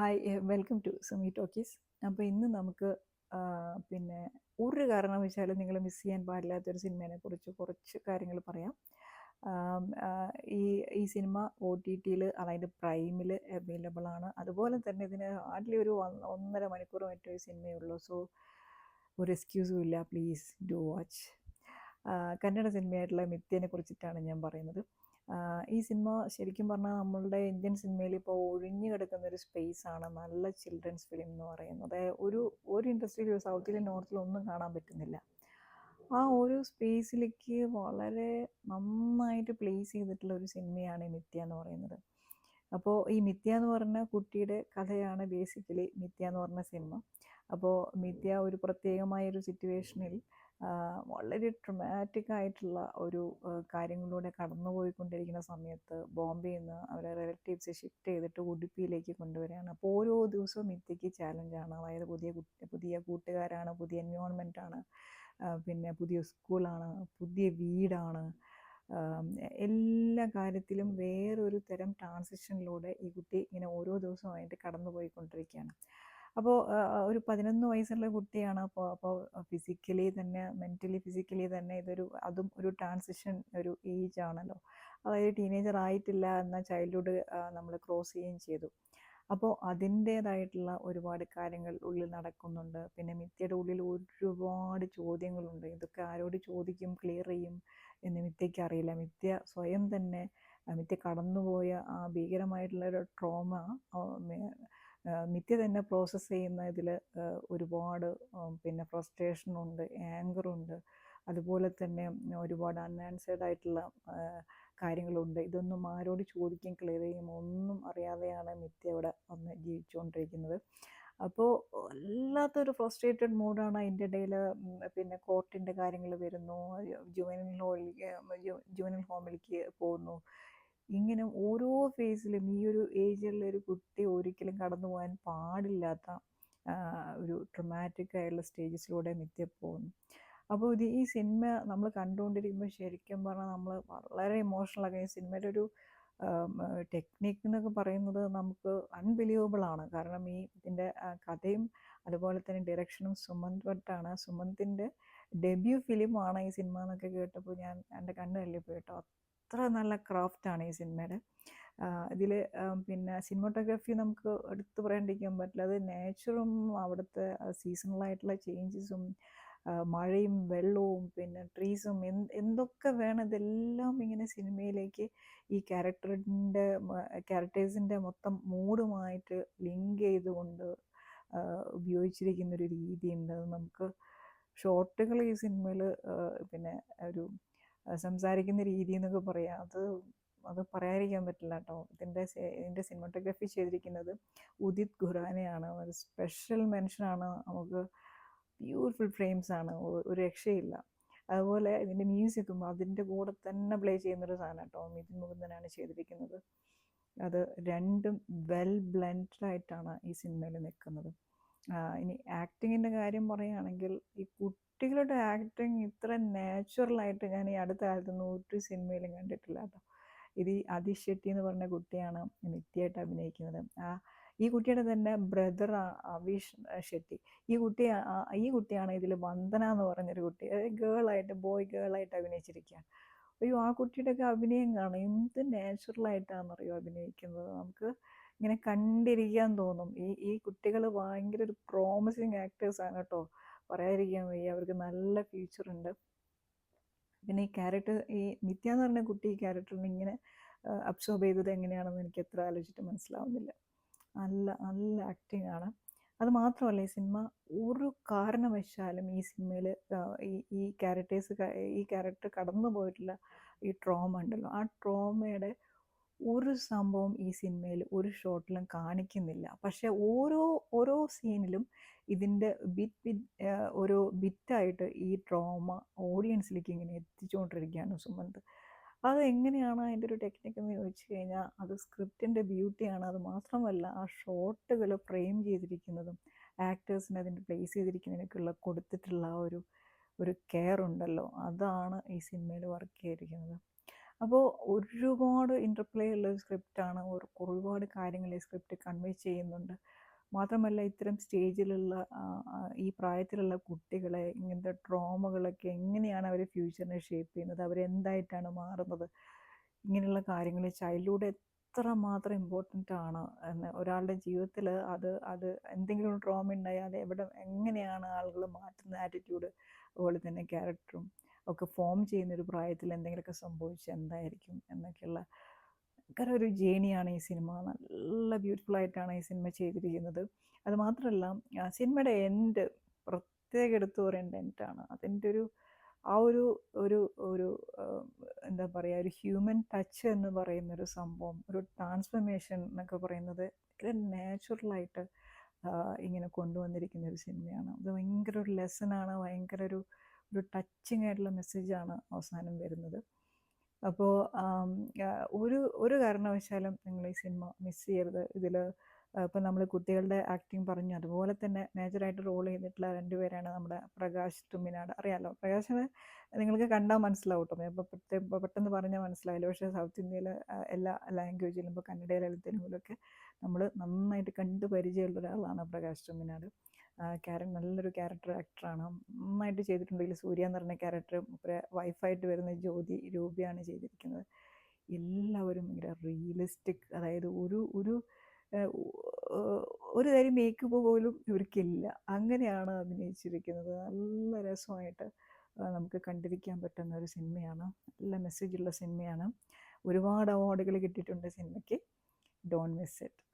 Hi, welcome to Sumi talkies. അപ്പോൾ ഇന്ന് നമുക്ക് പിന്നെ ഒരു കാരണവശാലും നിങ്ങൾ മിസ് ചെയ്യാൻ പാടില്ലാത്തൊരു സിനിമേനെക്കുറിച്ച് കുറച്ച് കാര്യങ്ങൾ പറയാം. ആം, ആ, ഈ ഈ സിനിമ OTT-യിൽ, അതായത് പ്രൈമിൽ അവൈലബിൾ ആണ്. അതുപോലെ തന്നെ ഇതിന് ഹാർഡ്ലി ഒരു 1.5 മണിക്കൂർ മറ്റോ ഈ സിനിമയുള്ളൂ. സോ ഒരു എക്സ്ക്യൂസും ഇല്ല, പ്ലീസ് ഡു വാച്ച്. കന്നഡ സിനിമയായിട്ടുള്ള മിഥ്യനെ കുറിച്ചിട്ടാണ് ഞാൻ പറയുന്നത്. ഈ സിനിമ ശരിക്കും പറഞ്ഞാൽ നമ്മളുടെ ഇന്ത്യൻ സിനിമയിൽ ഇപ്പോൾ ഒഴിഞ്ഞു കിടക്കുന്ന ഒരു സ്പേസാണ് നല്ല ചിൽഡ്രൻസ് ഫിലിം എന്ന് പറയുന്നത്. ഒരു ഇൻഡസ്ട്രിയിൽ, സൗത്തിലും നോർത്തിലും ഒന്നും കാണാൻ പറ്റുന്നില്ല. ആ ഒരു സ്പേസിലേക്ക് വളരെ നന്നായിട്ട് പ്ലേസ് ചെയ്തിട്ടുള്ള ഒരു സിനിമയാണ് ഈ മിഥ്യ എന്ന് പറയുന്നത്. അപ്പോൾ ഈ മിഥ്യ എന്ന് പറഞ്ഞ കുട്ടിയുടെ കഥയാണ് ബേസിക്കലി മിഥ്യ എന്ന് പറഞ്ഞ സിനിമ. അപ്പോൾ മിഥ്യ ഒരു പ്രത്യേകമായൊരു സിറ്റുവേഷനിൽ വളരെ ട്രൊമാറ്റിക് ആയിട്ടുള്ള ഒരു കാര്യങ്ങളിലൂടെ കടന്നുപോയിക്കൊണ്ടിരിക്കുന്ന സമയത്ത് ബോംബെയിൽ നിന്ന് അവരെ റിലേറ്റീവ്സ് ഷിഫ്റ്റ് ചെയ്തിട്ട് ഉടുപ്പിയിലേക്ക് കൊണ്ടുവരികയാണ്. അപ്പോൾ ഓരോ ദിവസവും മിഥ്യയ്ക്ക് ചാലഞ്ചാണ്. അതായത് പുതിയ കൂട്ടുകാരാണ്, പുതിയ എൻവയോൺമെൻറ്റാണ്, പിന്നെ പുതിയ സ്കൂളാണ്, പുതിയ വീടാണ്. എല്ലാ കാര്യത്തിലും വേറൊരു തരം ട്രാൻസിഷനിലൂടെ ഈ കുട്ടി ഇങ്ങനെ ഓരോ ദിവസമായിട്ട് കടന്നു പോയിക്കൊണ്ടിരിക്കുകയാണ്. അപ്പോൾ ഒരു 11 വയസ്സുള്ള കുട്ടിയാണ്. അപ്പോൾ ഫിസിക്കലി തന്നെ, ഫിസിക്കലി തന്നെ അതും ഒരു ട്രാൻസിഷൻ ഒരു ഏജ് ആണല്ലോ. അതായത് ടീനേജർ ആയിട്ടില്ല എന്ന ചൈൽഡ്ഹുഡ് നമ്മൾ ക്രോസ് ചെയ്യുകയും ചെയ്തു. അപ്പോൾ അതിൻ്റേതായിട്ടുള്ള ഒരുപാട് കാര്യങ്ങൾ ഉള്ളിൽ നടക്കുന്നുണ്ട്. പിന്നെ മിഥ്യയുടെ ഉള്ളിൽ ഒരുപാട് ചോദ്യങ്ങളുണ്ട്. ഇതൊക്കെ ആരോട് ചോദിക്കും, ക്ലിയർ ചെയ്യും എന്ന് മിഥ്യയ്ക്ക് അറിയില്ല. മിഥ്യ സ്വയം തന്നെ, മിഥ്യ കടന്നുപോയ ആ ഭീകരമായിട്ടുള്ളൊരു ട്രോമ മിഥ്യ തന്നെ പ്രോസസ്സ് ചെയ്യുന്നതിൽ ഒരുപാട് പിന്നെ ഫ്രസ്ട്രേഷനുണ്ട്, ആങ്കറുണ്ട്. അതുപോലെ തന്നെ ഒരുപാട് അൺആൻസേർഡ് ആയിട്ടുള്ള കാര്യങ്ങളുണ്ട്. ഇതൊന്നും ആരോട് ചോദിക്കും, ക്ലിയർ ചെയ്യും ഒന്നും അറിയാതെയാണ് മിഥ്യ ഇവിടെ വന്ന് ജീവിച്ചുകൊണ്ടിരിക്കുന്നത്. അപ്പോൾ വല്ലാത്തൊരു ഫ്രസ്ട്രേറ്റഡ് മൂഡാണ് അതിൻ്റെ ഇടയിൽ. പിന്നെ കോർട്ടിൻ്റെ കാര്യങ്ങൾ വരുന്നു, ജുവനൽ ഹോമിലേക്ക് പോകുന്നു. ഇങ്ങനെ ഓരോ ഫേസിലും ഈ ഒരു ഏജിലുള്ള ഒരു കുട്ടി ഒരിക്കലും കടന്നു പോകാൻ പാടില്ലാത്ത ഒരു ട്രൊമാറ്റിക് ആയിട്ടുള്ള സ്റ്റേജസിലൂടെ മിഥ്യ പോകുന്നു. അപ്പോൾ ഈ സിനിമ നമ്മൾ കണ്ടുകൊണ്ടിരിക്കുമ്പോൾ ശരിക്കും പറഞ്ഞാൽ നമ്മൾ വളരെ ഇമോഷണലാകും. ഈ സിനിമയുടെ ഒരു ടെക്നിക്ക് എന്നൊക്കെ പറയുന്നത് നമുക്ക് അൺബിലീവബിൾ ആണ്. കാരണം ഇതിൻ്റെ കഥയും അതുപോലെ തന്നെ ഡയറക്ഷനും സുമന്ത് ഭട്ടാണ്. സുമന്തിൻ്റെ ഡെബ്യൂ ഫിലിമാണ് ഈ സിനിമ എന്നൊക്കെ കേട്ടപ്പോൾ എൻ്റെ കണ്ണ് തള്ളിപ്പോയി കേട്ടോ. അത്ര നല്ല ക്രാഫ്റ്റാണ് ഈ സിനിമയുടെ. ഇതിൽ പിന്നെ സിനിമാറ്റോഗ്രാഫി നമുക്ക് എടുത്തു പറയാണ്ടിരിക്കാൻ പറ്റില്ല. അത് നേച്ചറും അവിടുത്തെ സീസണലായിട്ടുള്ള ചേഞ്ചസും മഴയും വെള്ളവും പിന്നെ ട്രീസും എന്തൊക്കെ വേണം ഇതെല്ലാം ഇങ്ങനെ സിനിമയിലേക്ക് ഈ ക്യാരക്ടേഴ്സിൻ്റെ മൊത്തം മൂഡുമായിട്ട് ലിങ്ക് ചെയ്തുകൊണ്ട് ഉപയോഗിച്ചിരിക്കുന്നൊരു രീതിയുണ്ട്. അത് നമുക്ക് ഷോട്ടുകൾ ഈ സിനിമയിൽ പിന്നെ ഒരു സംസാരിക്കുന്ന രീതി എന്നൊക്കെ പറയാം, അത് പറയാതിരിക്കാൻ പറ്റില്ല കേട്ടോ. ഇതിൻ്റെ സിനിമാറ്റോഗ്രാഫി ചെയ്തിരിക്കുന്നത് ഉദിത് ഖുറാനയാണ്. ഒരു സ്പെഷ്യൽ മെൻഷനാണ്. നമുക്ക് ബ്യൂട്ടിഫുൾ ഫ്രെയിംസ് ആണ്, ഒരു രക്ഷയില്ല. അതുപോലെ ഇതിൻ്റെ മ്യൂസിക്കും അതിൻ്റെ കൂടെ തന്നെ പ്ലേ ചെയ്യുന്നൊരു സാധനം കേട്ടോ. മിഥുൻ മുകുന്ദനാണ് ചെയ്തിരിക്കുന്നത്. അത് രണ്ടും വെൽ ബ്ലെൻഡഡ് ആയിട്ടാണ് ഈ സിനിമയിൽ നിൽക്കുന്നത്. ഇനി ആക്ടിങ്ങിൻ്റെ കാര്യം പറയുകയാണെങ്കിൽ ഈ കുട്ടികളുടെ ആക്ടിങ് ഇത്ര നാച്ചുറലായിട്ട് ഞാൻ ഈ അടുത്ത കാലത്തൊന്നും ഒരു സിനിമയിലും കണ്ടിട്ടില്ല കേട്ടോ. ഇത് ഈ അതിഷ് ഷെട്ടി എന്ന് പറഞ്ഞ കുട്ടിയാണ് മിഥ്യയായിട്ട് അഭിനയിക്കുന്നത്. ഈ കുട്ടിയുടെ തന്നെ ബ്രദർ അവിഷ് ഷെട്ടി. ഈ കുട്ടിയാണ് ഇതിൽ വന്ദന എന്ന് പറഞ്ഞൊരു കുട്ടി, ഗേളായിട്ട് ഗേളായിട്ട് അഭിനയിച്ചിരിക്കുകയാണ്. അയ്യോ, ആ കുട്ടിയുടെയൊക്കെ അഭിനയം കാണാം, എന്ത് നാച്ചുറലായിട്ടാണെന്നറിയോ അഭിനയിക്കുന്നത്. നമുക്ക് ഇങ്ങനെ കണ്ടിരിക്കാൻ തോന്നും. ഈ കുട്ടികൾ ഭയങ്കര ഒരു പ്രോമിസിങ് ആക്ടേഴ്സാണ് കേട്ടോ, പറയാതിരിക്കാൻ വയ്യ. അവർക്ക് നല്ല ഫ്യൂച്ചറുണ്ട്. പിന്നെ ഈ മിഥ്യ എന്ന് പറഞ്ഞ കുട്ടി ഈ ക്യാരക്ടറിനെ ഇങ്ങനെ അബ്സോർബ് ചെയ്തത് എങ്ങനെയാണെന്ന് എനിക്ക് എത്ര ആലോചിച്ചിട്ട് മനസ്സിലാവുന്നില്ല. നല്ല നല്ല ആക്ടിങ് ആണ്. അത് മാത്രമല്ല, ഈ സിനിമ ഒരു കാരണവശാലും ഈ സിനിമയിൽ ഈ ക്യാരക്ടർ കടന്നു പോയിട്ടുള്ള ഈ ട്രോമ ഉണ്ടല്ലോ, ആ ട്രോമയുടെ ഒരു സംഭവം ഈ സിനിമയിൽ ഒരു ഷോട്ടിലും കാണിക്കുന്നില്ല. പക്ഷെ ഓരോ സീനിലും ഇതിൻ്റെ ഓരോ ബിറ്റായിട്ട് ഈ ട്രോമ ഓഡിയൻസിലേക്ക് ഇങ്ങനെ എത്തിച്ചുകൊണ്ടിരിക്കുകയാണ് സുമന്ത്. അത് എങ്ങനെയാണ് അതിൻ്റെ ഒരു ടെക്നിക്ക് എന്ന് ചോദിച്ചു കഴിഞ്ഞാൽ അത് സ്ക്രിപ്റ്റിൻ്റെ ബ്യൂട്ടിയാണ്. അത് മാത്രമല്ല, ആ ഷോട്ടുകൾ ഫ്രെയിം ചെയ്തിരിക്കുന്നതും ആക്ടേഴ്സിന് അതിൻ്റെ പ്ലേസ് ചെയ്തിരിക്കുന്നതിനൊക്കെയുള്ള കൊടുത്തിട്ടുള്ള ഒരു കെയർ ഉണ്ടല്ലോ, അതാണ് ഈ സിനിമയിൽ വർക്ക് ചെയ്തിരിക്കുന്നത്. അപ്പോൾ ഒരുപാട് ഇൻ്റർപ്ലേ ഉള്ള ഒരു സ്ക്രിപ്റ്റാണ്. ഒരുപാട് കാര്യങ്ങൾ ഈ സ്ക്രിപ്റ്റ് കൺവേ ചെയ്യുന്നുണ്ട്. മാത്രമല്ല ഇത്തരം സ്റ്റേജിലുള്ള ഈ പ്രായത്തിലുള്ള കുട്ടികളെ ഇങ്ങനത്തെ ട്രോമകളൊക്കെ എങ്ങനെയാണ് അവർ ഫ്യൂച്ചറിനെ ഷേപ്പ് ചെയ്യുന്നത്, അവരെന്തായിട്ടാണ് മാറുന്നത്, ഇങ്ങനെയുള്ള കാര്യങ്ങൾ ചൈൽഡ്ഹുഡ് എത്രമാത്രം ഇമ്പോർട്ടൻ്റ് ആണ് എന്ന് ഒരാളുടെ ജീവിതത്തിൽ അത് അത് എന്തെങ്കിലും ഒരു ട്രോമ ഉണ്ടായാൽ അത് എങ്ങനെയാണ് ആളുകൾ മാറ്റുന്ന ആറ്റിറ്റ്യൂഡ്, അതുപോലെ തന്നെ ക്യാരക്ടറും ഒക്കെ ഫോം ചെയ്യുന്നൊരു പ്രായത്തിൽ എന്തെങ്കിലുമൊക്കെ സംഭവിച്ചാൽ എന്തായിരിക്കും എന്നൊക്കെയുള്ള ഭയങ്കര ഒരു ജേണിയാണ് ഈ സിനിമ. നല്ല ബ്യൂട്ടിഫുൾ ആയിട്ടാണ് ഈ സിനിമ ചെയ്തിരിക്കുന്നത്. അത് മാത്രമല്ല സിനിമയുടെ എൻഡ് പ്രത്യേകം എടുത്തു പറയേണ്ട എൻഡാണ്. അതിൻ്റെ ഒരു ആ ഒരു ഒരു ഒരു എന്താ പറയുക, ഒരു ഹ്യൂമൻ ടച്ച് എന്ന് പറയുന്നൊരു സംഭവം, ഒരു ട്രാൻസ്ഫർമേഷൻ എന്നൊക്കെ പറയുന്നത് ഭയങ്കര നാച്ചുറലായിട്ട് ഇങ്ങനെ കൊണ്ടുവന്നിരിക്കുന്ന ഒരു സിനിമയാണ്. അത് ഭയങ്കര ഒരു ലെസനാണ്, ഭയങ്കര ഒരു ടച്ചിങ് ആയിട്ടുള്ള മെസ്സേജാണ് അവസാനം വരുന്നത്. അപ്പോൾ ഒരു കാരണവശാലും നിങ്ങൾ ഈ സിനിമ മിസ് ചെയ്യരുത്. ഇതിൽ ഇപ്പം നമ്മൾ കുട്ടികളുടെ ആക്ടിങ് പറഞ്ഞു, അതുപോലെ തന്നെ മേജറായിട്ട് റോൾ ചെയ്തിട്ടുള്ള രണ്ടുപേരാണ് നമ്മുടെ പ്രകാശ് തുമ്മിനാട്. അറിയാമല്ലോ, പ്രകാശിനെ നിങ്ങൾക്ക് കണ്ടാൽ മനസ്സിലാവും കേട്ടോ. ഇപ്പോൾ പെട്ടെന്ന് പറഞ്ഞാൽ മനസ്സിലാവില്ല, പക്ഷേ സൗത്ത് ഇന്ത്യയിൽ എല്ലാ ലാംഗ്വേജിലും, ഇപ്പോൾ കന്നഡയിലും തെലുങ്കിലൊക്കെ നമ്മൾ നന്നായിട്ട് കണ്ട് പരിചയമുള്ള ഒരാളാണ് പ്രകാശ് തുമ്മിനാട്. നല്ലൊരു ക്യാരക്ടർ ആക്ടറാണ്, നന്നായിട്ട് ചെയ്തിട്ടുണ്ടെങ്കിൽ. സൂര്യ എന്ന് പറഞ്ഞ ക്യാരക്ടർ വൈഫായിട്ട് വരുന്ന രൂപയാണ് ചെയ്തിരിക്കുന്നത്. എല്ലാവരും ഭയങ്കര റിയലിസ്റ്റിക്, അതായത് ഒരു തരം മേക്കപ്പ് പോലും ഇവർക്കില്ല, അങ്ങനെയാണ് അഭിനയിച്ചിരിക്കുന്നത്. നല്ല രസമായിട്ട് നമുക്ക് കണ്ടിരിക്കാൻ പറ്റുന്ന ഒരു സിനിമയാണ്. നല്ല മെസ്സേജുള്ള സിനിമയാണ്. ഒരുപാട് അവാർഡുകൾ കിട്ടിയിട്ടുണ്ട് സിനിമയ്ക്ക്. Don't miss it.